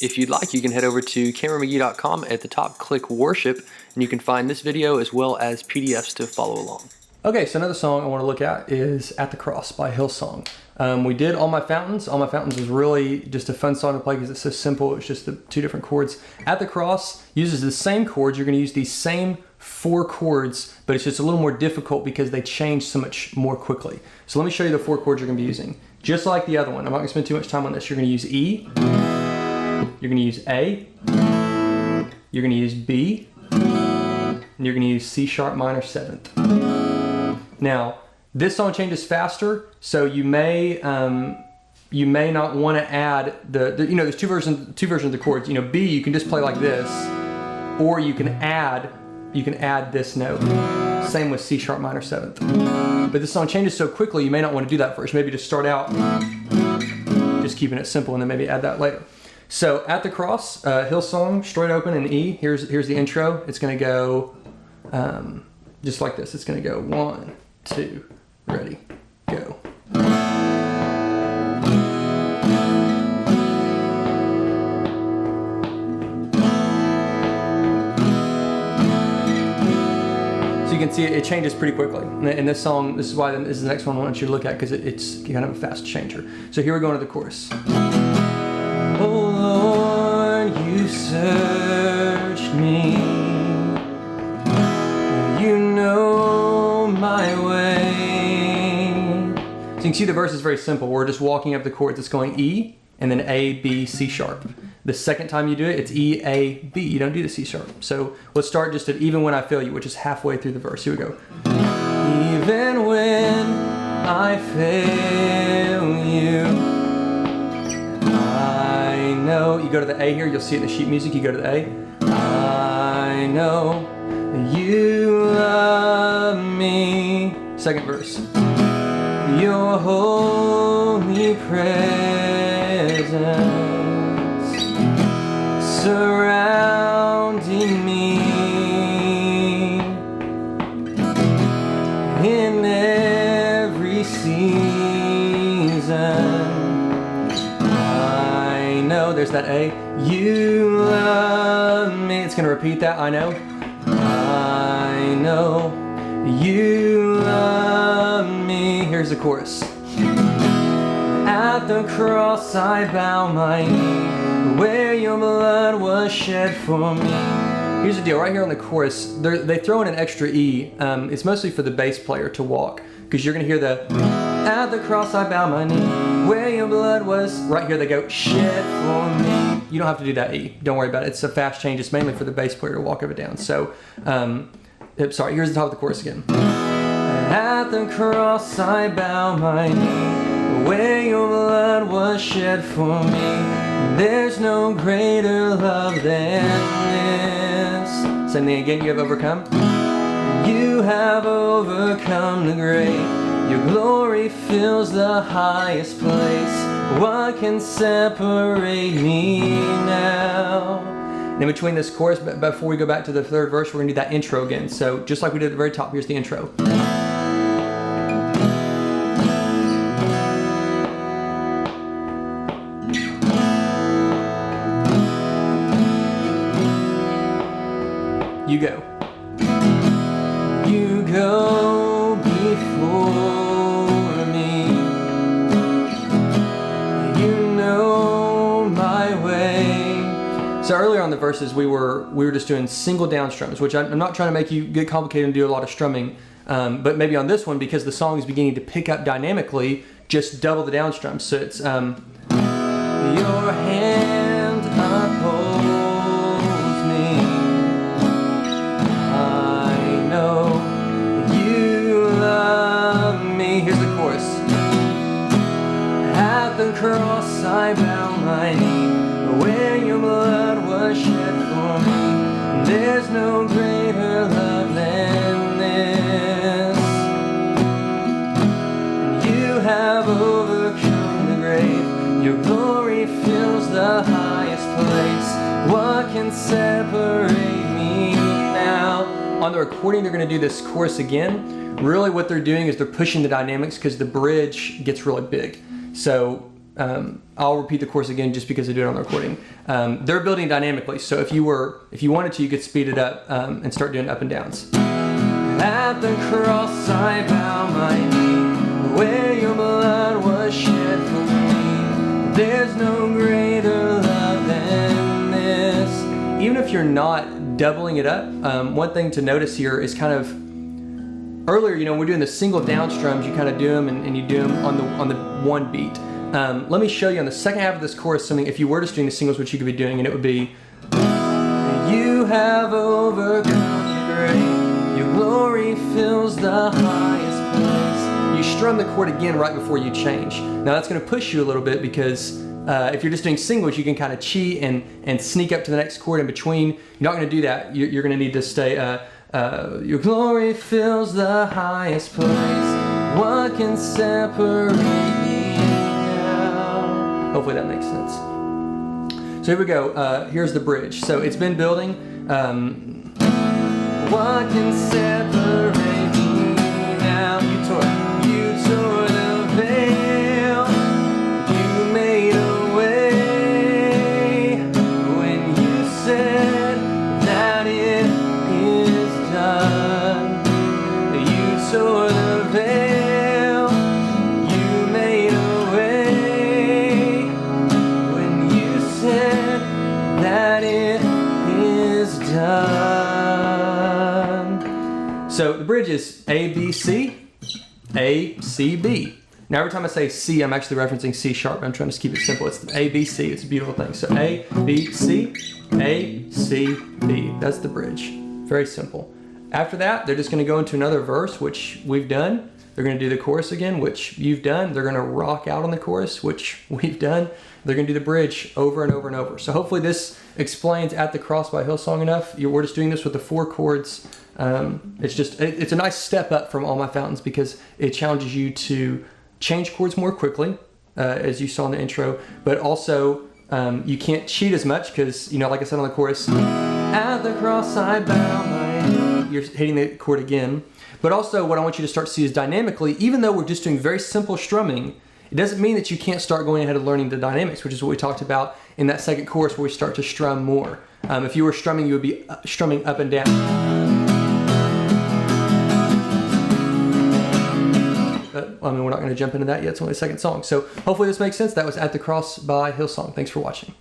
If you'd like, you can head over to cameronmcgee.com. At the top, click Worship, and you can find this video as well as PDFs to follow along. Okay, so another song I want to look at is At the Cross by Hillsong. We did All My Fountains. All My Fountains was really just a fun song to play because it's so simple. It's just the two different chords. At the Cross uses the same chords. You're going to use these same 4 chords, but it's just a little more difficult because they change so much more quickly. So let me show you the 4 chords you're going to be using. Just like the other one. I'm not going to spend too much time on this. You're going to use E. You're going to use A. You're going to use B. And you're going to use C sharp minor 7th. Now, this song changes faster, so you may not want to add there's two versions of the chords. B you can just play like this, or you can add this note. Same with C sharp minor 7th. But this song changes so quickly, you may not want to do that first. Maybe just start out just keeping it simple, and then maybe add that later. So At the Cross, Hillsong, straight open in E. Here's the intro. It's going to go just like this. It's going to go 1, 2, ready, go. So you can see it changes pretty quickly. And this song, this is why this is the next one I want you to look at, because it's kind of a fast changer. So here we go into the chorus. Oh Lord, you searched me, you know my way. So you can see the verse is very simple. We're just walking up the chords. It's going E and then A, B, C sharp. The second time you do it, it's E, A, B. You don't do the C sharp. So let's start just at Even When I Fail You, which is halfway through the verse. Here we go. Even when I fail you, I know. You go to the A here, you'll see it in the sheet music. You go to the A. I know you love me. Second verse. Your holy presence surrounding me in every season. There's that A. You love me. It's going to repeat that. I know. I know you love me. Here's the chorus. At the cross I bow my knee, where your blood was shed for me. Here's the deal. Right here on the chorus, they throw in an extra E. It's mostly for the bass player to walk, because you're going to hear the at the cross I bow my knee, where your blood was. Right here they go, shed for me. You don't have to do that E. Don't worry about it. It's a fast change. It's mainly for the bass player to walk up and down. So, sorry, here's the top of the chorus again. At the cross I bow my knee, where your blood was shed for me. There's no greater love than this. Same thing again, you have overcome. You have overcome the grave. Your glory fills the highest place. What can separate me now? And in between this chorus, before we go back to the third verse, we're going to do that intro again. So just like we did at the very top, here's the intro. You go. You go before. So earlier on the verses, we were just doing single down strums, which I'm not trying to make you get complicated and do a lot of strumming, but maybe on this one, because the song is beginning to pick up dynamically, just double the down strums. So it's your hand upholds me. I know you love me. Here's the chorus. At the cross I bow my knee, where your blood was shed for me. There's no greater love than this. You have overcome the grave. Your glory fills the highest place. What can separate me now? On the recording, they're going to do this chorus again. Really what they're doing is they're pushing the dynamics because the bridge gets really big. So I'll repeat the chorus again just because I do it on the recording. They're building dynamically, so if you wanted to, you could speed it up and start doing up and downs. At the cross I bow my knee, where your blood was shed for me. There's no greater love than this. Even if you're not doubling it up, one thing to notice here is kind of, earlier, you know, we're doing the single down strums, you kind of do them and you do them on the one beat. Let me show you on the second half of this chorus something, if you were just doing the singles, what you could be doing, and it would be, you have overcome your great. Your glory fills the highest place. You strum the chord again right before you change. Now that's going to push you a little bit because if you're just doing singles, you can kind of cheat and sneak up to the next chord in between. You're not going to do that. You're going to need to stay, your glory fills the highest place. What can separate me now? Hopefully that makes sense. So here we go. Here's the bridge. So it's been building. What can separate me now? You tore the veil. You made a way when you said that it is done. You tore the veil. You made a way when you said that it is done. So the bridge is A, B, C, A, C, B. Now every time I say C, I'm actually referencing C sharp. I'm trying to keep it simple. It's A, B, C. It's a beautiful thing. So A, B, C, A, C, B. That's the bridge. Very simple. After that, they're just going to go into another verse, which we've done. They're going to do the chorus again, which you've done. They're going to rock out on the chorus, which we've done. They're going to do the bridge over and over and over. So hopefully this explains At the Cross by Hillsong enough. We're just doing this with the 4 chords. It's a nice step up from All My Fountains because it challenges you to change chords more quickly, as you saw in the intro, but also you can't cheat as much because, you know, like I said on the chorus, at the cross I bow my knee. You're hitting the chord again. But also what I want you to start to see is dynamically, even though we're just doing very simple strumming, it doesn't mean that you can't start going ahead and learning the dynamics, which is what we talked about in that second chorus where we start to strum more. If you were strumming, you would be strumming up and down. But, I mean, we're not going to jump into that yet. It's only the second song. So hopefully this makes sense. That was At the Cross by Hillsong. Thanks for watching.